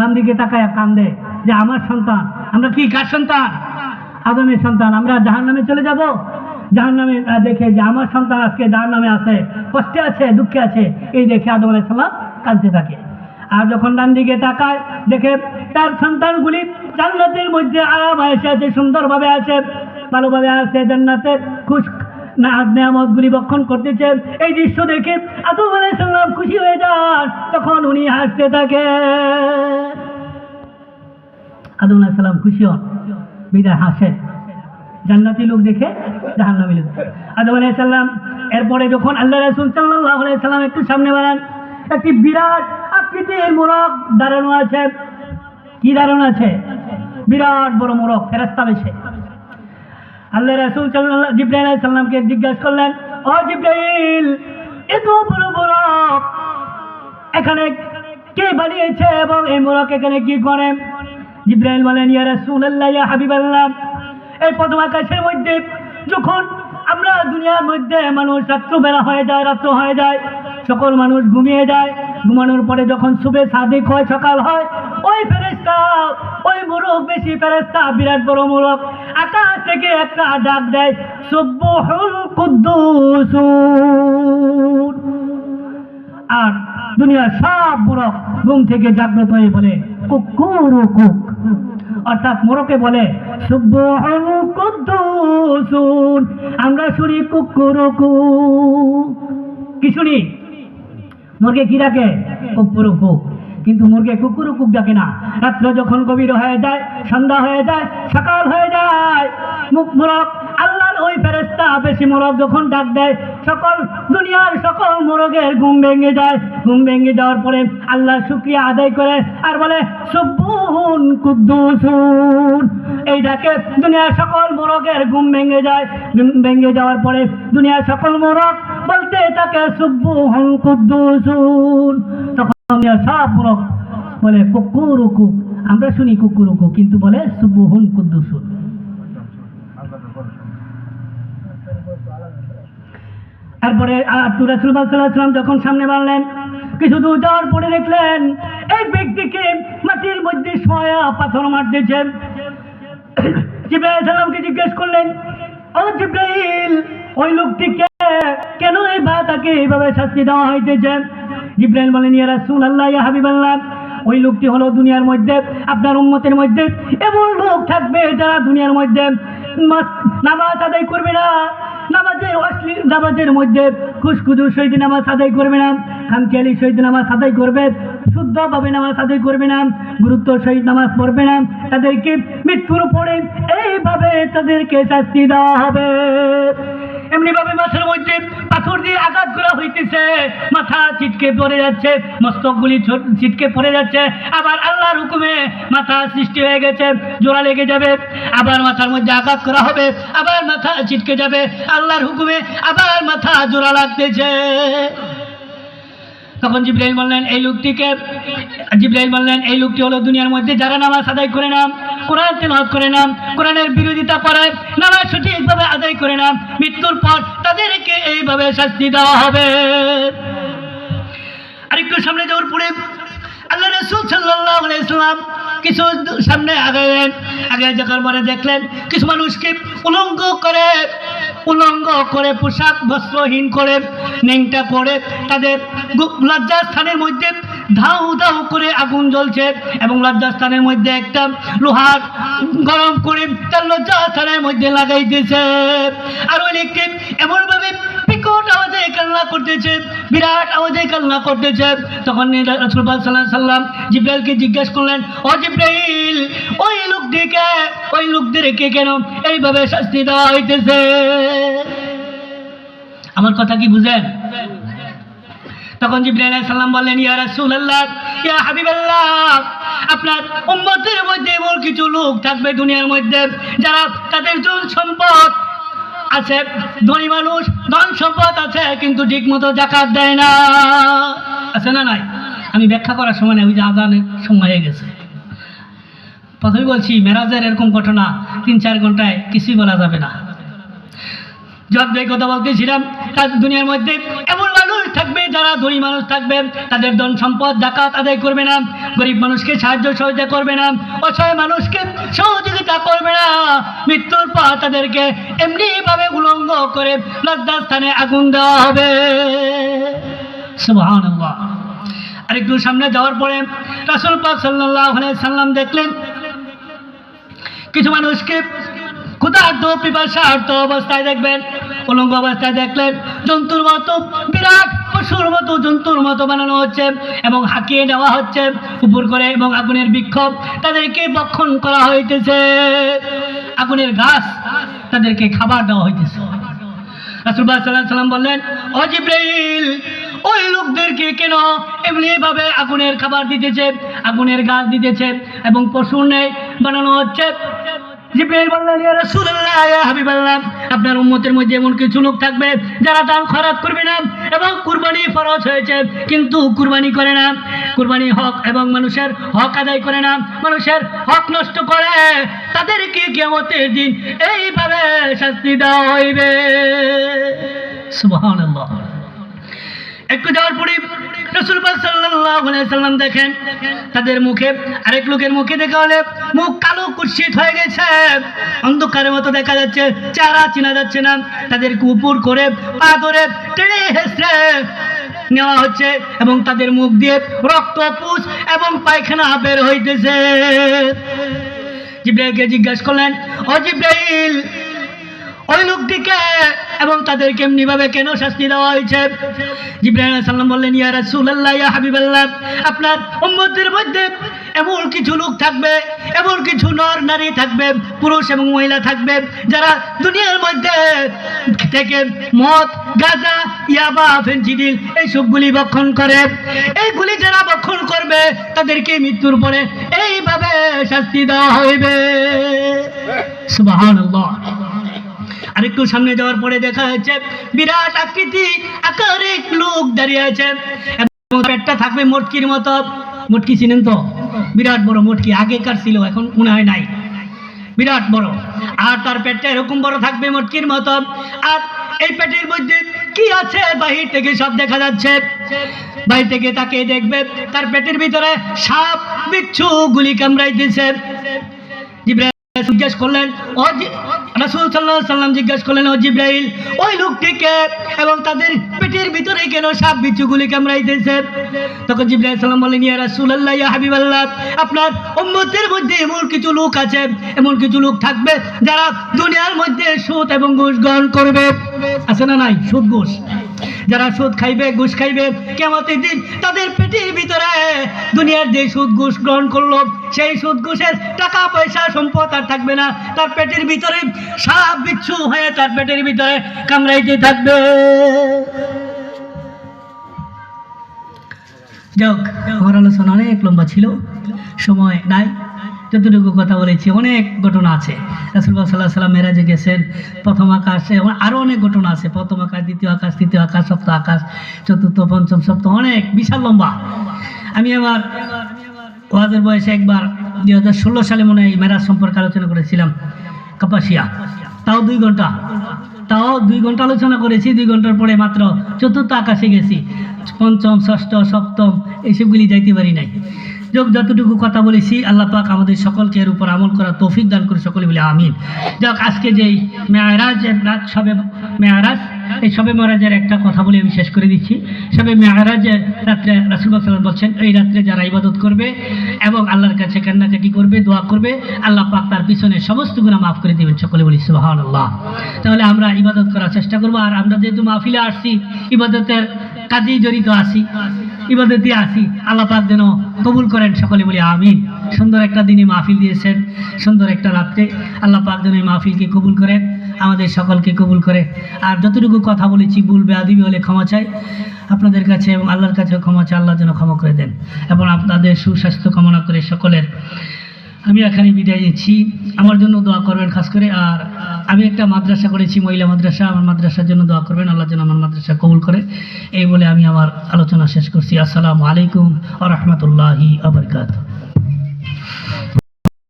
বাম দিকে তাকায় কান্দে যে আমার সন্তান। আমরা কি কার সন্তান? আদমের সন্তান। আমরা জাহান্নামে চলে যাব। জাহান্নামে দেখে যে আমার সন্তান আজকে জাহান্নামে আছে, কষ্টে আছে, দুঃখে আছে, এই দেখে আদম আলাইহিস সালাম কাঁদতে থাকে। আর যখন ডান দিকে তাকায় দেখে তার সন্তানগুলি জান্নাতের মধ্যে আরাম এসে আছে, সুন্দরভাবে আছে, ভালোভাবে আছে, জান্নাতের খুশ নেয়ামতগুলি বক্ষণ করতেছে। এই দৃশ্য দেখে আদম আলাইহিস সালাম খুশি হয়ে যান, তখন উনি হাসতে থাকে। আদম আলাইহিস সালাম খুশি হন, বিদায় হাসেন। জান্নাতি লোক দেখে জাহান্নামী লোক। আদম আলাইহিস সালাম এরপরে যখন আল্লাহ রাসূল সাল্লাল্লাহু আলাইহি সাল্লাম একটু সামনে বাড়ান, একটি বিরাট আকৃতির মোরগ দাঁড়ানো আছে। কি দাঁড়ানো আছে? বিরাট বড় মোরগ, ফেরেশতা বেশে। আল্লাহ রাসূল জিবরাইল আলাইহিস সালামকে জিজ্ঞাসা করলেন, ও জিবরাইল, এত বড় মোরগ এখানে কে বানিয়েছে এবং এই মোরগ এখানে কি করে? জিবরাইল বলেন, ইয়া রাসূলুল্লাহ, ইয়া হাবিবাল্লাহ, এই প্রথম আকাশের মধ্যে যখন আমরা দুনিয়ার মধ্যে মানুষ রাত্রবেলা হয়ে যায়, রাত্র হয়ে যায়, সকল মানুষ ঘুমিয়ে যায়, ঘুমানোর পরে যখন সুবে সাদিক হয়, সকাল হয়, ওই ফেরেশতা, ওই মোরগ বেশি ফেরেশতা, বিরাট বড় মোরগ আকাশ থেকে একটা ডাক দেয়, সুবহুল কুদ্দুস। আর দুনিয়ার সব মোরগ ঘুম থেকে জাগ্রত হয়ে বলে কুকুরুকুক, অর্থাৎ মোরকে বলে সুবহুল কুদ্দুস। আমরা শুনি কুকুরুকু। কি শুনি? মুরগে কি ডাকে? কুকুরুকু। কিন্তু মুরগে কুকুরুকুক ডাকে না। রাত্র যখন গভীর হয়ে যায়, সন্ধ্যা হয়ে যায়, সকাল হয়ে যায়, মোরগ আল্লাহর ওই ফেরেশতা বেশি মোরগ যখন ডাক দেয়, সকল দুনিয়ার সকল মোরগের ঘুম ভেঙে যায়। ঘুম ভেঙে যাওয়ার পরে আল্লাহর শুকরিয়া আদায় করে আর বলে সুবহুন কুদ্দুসুন। এই ডাকে দুনিয়ার সকল মোরগের ঘুম ভেঙে যায়। ভেঙে যাওয়ার পরে দুনিয়ার সকল মোরগ বলতে থাকে সুবহুন কুদ্দুসুন। তখন সব মোরগ বলে কুকুরুকু। আমরা শুনি কুকুরুকু, কিন্তু বলে সুবহুন কুদ্দুসুন। তারপরে রাসূল সাল্লাল্লাহু আলাইহি ওয়াসাল্লাম যখন সামনে বাড়লেন, কিছু দূর যাওয়ার পরে দেখলেন এক ব্যক্তিকে মাটির মধ্যে শোয়া পাথর মারতেছে। জিবরাইল আলাইহিস সালামকে জিজ্ঞেস করলেন, ও জিবরাইল, ওই লোকটিকে কেন তাকে এইভাবে শাস্তি দেওয়া হইতেছে? জিবরাইল বলেন, ইয়া রাসূলুল্লাহ, ইয়া হাবিবাল্লাহ, ওই লোকটি হলো দুনিয়ার মধ্যে আপনার উম্মতের মধ্যে এমন লোক থাকবে যারা দুনিয়ার মধ্যে নামাজ আদায় করবে না, নামাজের মধ্যে খুশখুজুর সহিত নামাজ আদায় করবে না, খামখেয়ালির সহিত নামাজ আদায় করবে, শুদ্ধভাবে নামাজ আদায় করবে না, গুরুত্ব সহিত নামাজ পড়বে না, তাদেরকে মৃত্যুর পরে এইভাবে তাদেরকে শাস্তি দেওয়া হবে। এমনি ভাবে মাথার মধ্যে পাথর দিয়ে আঘাত করা হইতেছে, মাথা ছিটকে পড়ে যাচ্ছে, মস্তকগুলি ছিটকে পড়ে যাচ্ছে, আবার আল্লাহর হুকুমে মাথা সৃষ্টি হয়ে গেছে, জোড়া লেগে যাবে, আবার মাথার মধ্যে আঘাত করা হবে, আবার মাথা ছিটকে যাবে, আল্লাহর হুকুমে আবার মাথা জোড়া লাগতেছে। তখন জিবরাইল বললেন, এই লোকটি হলো দুনিয়ার মধ্যে যারা নামাজ আদায় করে না, কোরআন তেলাওয়াত করে না, কোরআনের বিরোধিতা করে, নামাজ সঠিকভাবে আদায় করে না, মৃত্যুর পর তাদেরকে এইভাবে শাস্তি দেওয়া হবে। আরেকটু সামনে যাওয়ার পরে আল্লাহ রাসূল সাল্লাল্লাহু আলাইহি ওয়াসাল্লাম কিছু সামনে আগে যাওয়ার পরে দেখলেন কিছু মানুষকে উলঙ্গ করে পোশাক বস্ত্রহীন করে নেংটা করে তাদের লজ্জাস্থানের মধ্যে ধাউ ধাউ করে আগুন জ্বলছে, এবং লজ্জাস্থানের মধ্যে একটা লোহার গরম করে তার লজ্জাস্থানের মধ্যে লাগাইতেছে। আর ওই ব্যক্তি এমনভাবে বিকট আওয়াজে কান্না করতেছে, বিরাট আওয়াজে কান্না করতেছে। তখন রাসূল সাল্লাল্লাহু আলাইহি ওয়াসাল্লাম জিবরাইলকে জিজ্ঞেস করলেন, ও জিবরাইল, ওই লোকদেরকে কেন এইভাবে শাস্তি দেওয়া হইতেছে? আমার কথা কি বুঝেন? তখন জিবরাইল আলাইহিস সালাম বললেন, ইয়া রাসূলুল্লাহ, ইয়া হাবিবাল্লাহ, আপনার উম্মতের মধ্যে এমন কিছু লোক থাকবে দুনিয়ার মধ্যে যারা তাদের ধন সম্পদ আছে, ধনী মানুষ, ধন সম্পদ আছে, কিন্তু ঠিক মতো যাকাত দেয় না। আছে না নাই? আমি ব্যাখ্যা করার সময় না, ওই যে আজানের সময় হয়ে গেছে। প্রথমে বলছি মেরাজের এরকম ঘটনা 3-4 ঘন্টায় কিছুই বলা যাবে না। যত কথা বলতেছিলাম, তার দুনিয়ার মধ্যে এমন মানুষ থাকবে, যারা ধনী মানুষ থাকবে তাদের ধন সম্পদ জাকাত আদায় করবে না, গরিব মানুষকে সাহায্য সহযোগিতা করবে না, অসহায় মানুষকে সহযোগিতা করবে না। মৃত্যুর পর তাদেরকে এমনিভাবে উলঙ্গ করে লজ্জাস্থানে আগুন দেওয়া হবে। সুবহানাল্লাহ। আরেকটু সামনে যাওয়ার পরে রাসূল পাক সাল্লাল্লাহু আলাইহি সাল্লাম দেখলেন কিছু মানুষকে ক্ষুধার্ত পিপাসার্ত অবস্থায় দেখবেন, উলঙ্গ অবস্থায় দেখলেন জন্তুর মতো, বিরাট পশুর মতো জন্তুর মতো বানানো হচ্ছে এবং হাঁকিয়ে নেওয়া হচ্ছে উপর করে, এবং আগুনের বিক্ষোভ তাদেরকে ভক্ষণ করা হইতেছে, আগুনের ঘাস তাদেরকে খাবার দেওয়া হইতেছে। রাসূলুল্লাহ সাল্লাল্লাহু আলাইহি ওয়াসাল্লাম বললেন, ও জিবরাইল, ওই লোকদেরকে কেন এমনি ভাবে আগুনের খাবার দিতেছে, আগুনের ঘাস দিতেছে এবং পশুর ন্যায় বানানো হচ্ছে? জিবরাইল বললেন, ইয়া রাসূলুল্লাহ, ইয়া হাবিবাল্লাহ, আপনার উম্মতের মধ্যে এমন কিছু লোক থাকবে যারা দান খয়রাত করবে না এবং কুরবানি ফরজ হয়েছে কিন্তু কুরবানি করে না, কুরবানি হক এবং মানুষের হক আদায় করে না, মানুষের হক নষ্ট করে, তাদেরকে কিয়ামতের দিন এইভাবে শাস্তি দেওয়া হইবে। সুবহানাল্লাহ। একটু যাওয়ার পরে রাসূল পাক সাল্লাল্লাহু আলাইহি সাল্লাম দেখেন তাদের মুখে, আরেক লোকের মুখে দেখা হলে মুখ কালো কুৎসিত হয়ে গেছে, অন্ধকারের মতো দেখা যাচ্ছে, চেহারা চেনা যাচ্ছে না, তাদেরকে উপর করে পা ধরে টেনে হেঁচড়ে নেওয়া হচ্ছে এবং তাদের মুখ দিয়ে রক্ত, পুষ এবং পায়খানা বের হইতেছে। জিবরাইলকে জিজ্ঞাসা করলেন, ও জিবরাইল, ওই লোকটিকে এবং তাদেরকে এমনি ভাবে কেন শাস্তি দেওয়া হয়েছে? জিবরাইল আলাইহিস সালাম বললেন, ইয়া রাসূলুল্লাহ, ইয়া হাবিবাল্লাহ, আপনার উম্মতের মধ্যে এমন কিছু লোক থাকবে, এমন কিছু নর নারী থাকবে, পুরুষ এবং মহিলা থাকবে, যারা দুনিয়ার মধ্যে থেকে মদ, গাঁজা, ইয়াবা, ফেনসিডিল এইসবগুলি ভক্ষণ করে, এইগুলি যারা ভক্ষণ করবে তাদেরকে মৃত্যুর পরে এইভাবে শাস্তি দেওয়া হইবে। সুবহানাল্লাহ। আরেকটু সামনে যাওয়ার পরে দেখা যাচ্ছে বিরাট আকৃতি আকারে লোক দাঁড়িয়ে আছে এবং পেটটা থাকবে মটকির মতো। মটকি চিনেন তো? বিরাট বড় মটকি, আগেকার ছিল, এখন মনে হয় নাই, বিরাট বড়। আর তার পেটটা এরকম বড় থাকবে মটকির মতো। আর এই পেটের মধ্যে কি আছে বাহির থেকে সব দেখা যাচ্ছে, বাহির থেকে তাকে দেখবে তার পেটের ভিতরে সাপ বিচ্ছু গুলি কামড়াইতেছে। জিবরাইল জিজ্ঞাসা করলেন, ও রাসূল সাল্লাল্লাহু আলাইহি সাল্লাম জিজ্ঞাসা করলেন, ও জিবরাইল, ওই লোকটিকে এবং তাদের পেটের ভিতরে কেন সাপ বিচ্ছুগুলি কামড়াইতেছে? তখন জিবরাইল সাল্লাম বললেন, ইয়া রাসূলুল্লাহ, ইয়া হাবিবাল্লাহ, আপনার উম্মতের মধ্যে এমন কিছু লোক আছে, এমন কিছু লোক থাকবে যারা দুনিয়ার মধ্যে সুদ এবং ঘুষ গ্রহণ করবে। আছে না নাই? সুদ ঘুষ, যারা সুদ খাইবে, ঘুষ খাইবে, কিয়ামতের দিন তাদের পেটের ভিতরে দুনিয়ার যে সুদ ঘুষ গ্রহণ করলো সেই সুদ ঘুষের টাকা পয়সা সম্পদ আর থাকবে না, তার পেটের ভিতরে সাপ বিচ্ছু হয়ে তার পেটের ভিতরে কামড়াইতে থাকবে। যাক, আমার আলোচনা অনেক লম্বা ছিল, সময় নাই, যতটুকু কথা বলেছি। অনেক ঘটনা আছে, রাসূলুল্লাহ সাল্লাল্লাহু আলাইহি ওয়াসাল্লাম মেরাজে গেছেন, প্রথম আকাশে, আরও অনেক ঘটনা আছে, প্রথম আকাশ, দ্বিতীয় আকাশ, তৃতীয় আকাশ, সপ্তম আকাশ, চতুর্থ, পঞ্চম, সপ্তম, অনেক বিশাল লম্বা। আমি আমার ওয়াজের বয়সে একবার 2016 সালে মনে হয় মেরাজ সম্পর্কে আলোচনা করেছিলাম কাপাসিয়া, তাও 2 ঘন্টা, আলোচনা করেছি। 2 ঘন্টার পরে মাত্র চতুর্থ আকাশে গেছি, পঞ্চম, ষষ্ঠ, সপ্তম এইসবগুলি যাইতে পারি নাই। যতটুকু কথা বলেছি আল্লাহ পাক আমাদের সকলকে এর উপর আমল করার তৌফিক দান করে, সকলে বলে আমিন। যাক, আজকে যেই মেরাজ, সবে মেরাজ, এই সবে মেরাজের একটা কথা বলে আমি শেষ করে দিচ্ছি। সবে মেরাজের রাত্রে রাসূলুল্লাহ সাল্লাল্লাহু আলাইহি ওয়াসাল্লাম বলছেন, এই রাত্রে যারা ইবাদত করবে এবং আল্লাহর কাছে কান্নাকাটি করবে, দোয়া করবে, আল্লাহ পাক তার পিছনে সমস্ত গুনাহ মাফ করে দেবেন। সকলে বলি সুবহানাল্লাহ। তাহলে আমরা ইবাদত করার চেষ্টা করবো। আর আমরা যেহেতু মাহফিলে আসছি, ইবাদতের কাজেই জড়িত আছি, ইবাদতে আসি, আল্লাহ পাক যেন কবুল করেন। সকলে বলি আমিন। সুন্দর একটা দিনে মাহফিল দিয়েছেন, সুন্দর একটা রাত্রে, আল্লাহ পাক যেন এই মাহফিলকে কবুল করেন, আমাদের সকলকে কবুল করে। আর যতটুকু কথা বলেছি ভুল বেয়াদবি হলে ক্ষমা চাই আপনাদের কাছে এবং আল্লাহর কাছেও ক্ষমা চাই, আল্লাহ যেন ক্ষমা করে দেন এবং আপনাদের সুস্বাস্থ্য কামনা করে সকলের আমি এখানে বিদায় দিচ্ছি। আমার জন্য দোয়া করবেন খাস করে। আর আমি একটা মাদ্রাসা করেছি, মহিলা মাদ্রাসা, আমার মাদ্রাসার জন্য দোয়া করবেন, আল্লাহ যেন আমার মাদ্রাসা কবুল করে। এই বলে আমি আমার আলোচনা শেষ করছি। আসসালামু আলাইকুম ওয়া রাহমাতুল্লাহি ওয়া বারাকাতুহু।